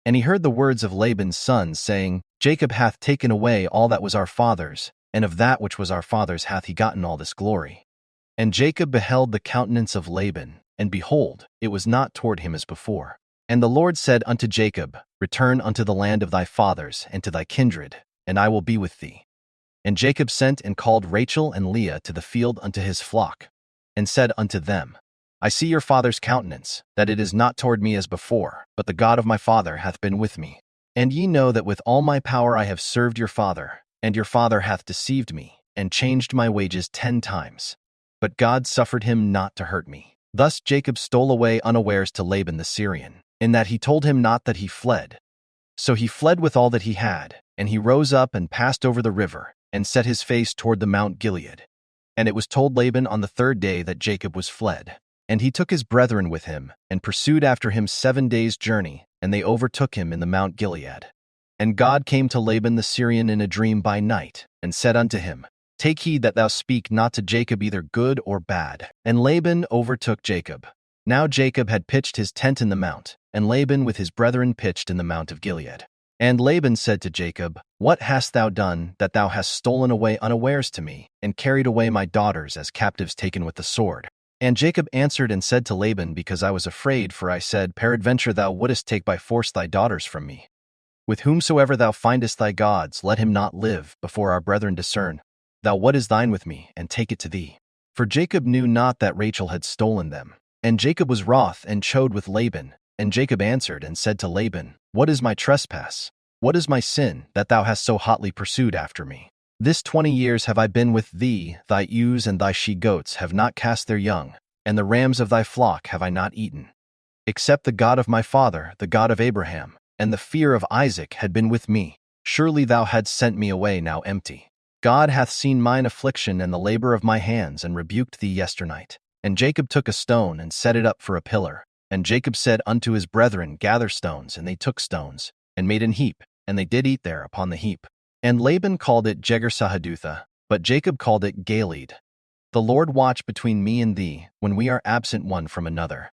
And he heard the words of Laban's sons, saying, Jacob hath taken away all that was our father's, and of that which was our father's hath he gotten all this glory. And Jacob beheld the countenance of Laban, and behold, it was not toward him as before. And the Lord said unto Jacob, Return unto the land of thy fathers, and to thy kindred, and I will be with thee. And Jacob sent and called Rachel and Leah to the field unto his flock, and said unto them, I see your father's countenance, that it is not toward me as before, but the God of my father hath been with me. And ye know that with all my power I have served your father, and your father hath deceived me, and changed my wages 10 times. But God suffered him not to hurt me. Thus Jacob stole away unawares to Laban the Syrian, in that he told him not that he fled. So he fled with all that he had, and he rose up and passed over the river, and set his face toward the Mount Gilead. And it was told Laban on the 3rd day that Jacob was fled. And he took his brethren with him, and pursued after him 7 days' journey, and they overtook him in the Mount Gilead. And God came to Laban the Syrian in a dream by night, and said unto him, Take heed that thou speak not to Jacob either good or bad. And Laban overtook Jacob. Now Jacob had pitched his tent in the mount, and Laban with his brethren pitched in the Mount of Gilead. And Laban said to Jacob, What hast thou done, that thou hast stolen away unawares to me, and carried away my daughters as captives taken with the sword? And Jacob answered and said to Laban, Because I was afraid, for I said, Peradventure thou wouldest take by force thy daughters from me. With whomsoever thou findest thy gods, let him not live, before our brethren discern. Thou what is thine with me, and take it to thee. For Jacob knew not that Rachel had stolen them. And Jacob was wroth, and chode with Laban. And Jacob answered and said to Laban, What is my trespass? What is my sin, that thou hast so hotly pursued after me? This 20 years have I been with thee, thy ewes and thy she-goats have not cast their young, and the rams of thy flock have I not eaten. Except the God of my father, the God of Abraham, and the fear of Isaac had been with me, surely thou hadst sent me away now empty. God hath seen mine affliction and the labor of my hands, and rebuked thee yesternight. And Jacob took a stone, and set it up for a pillar. And Jacob said unto his brethren, Gather stones, and they took stones, and made an heap, and they did eat there upon the heap. And Laban called it Jegar-sahadutha, but Jacob called it Galeed. The Lord watch between me and thee, when we are absent one from another.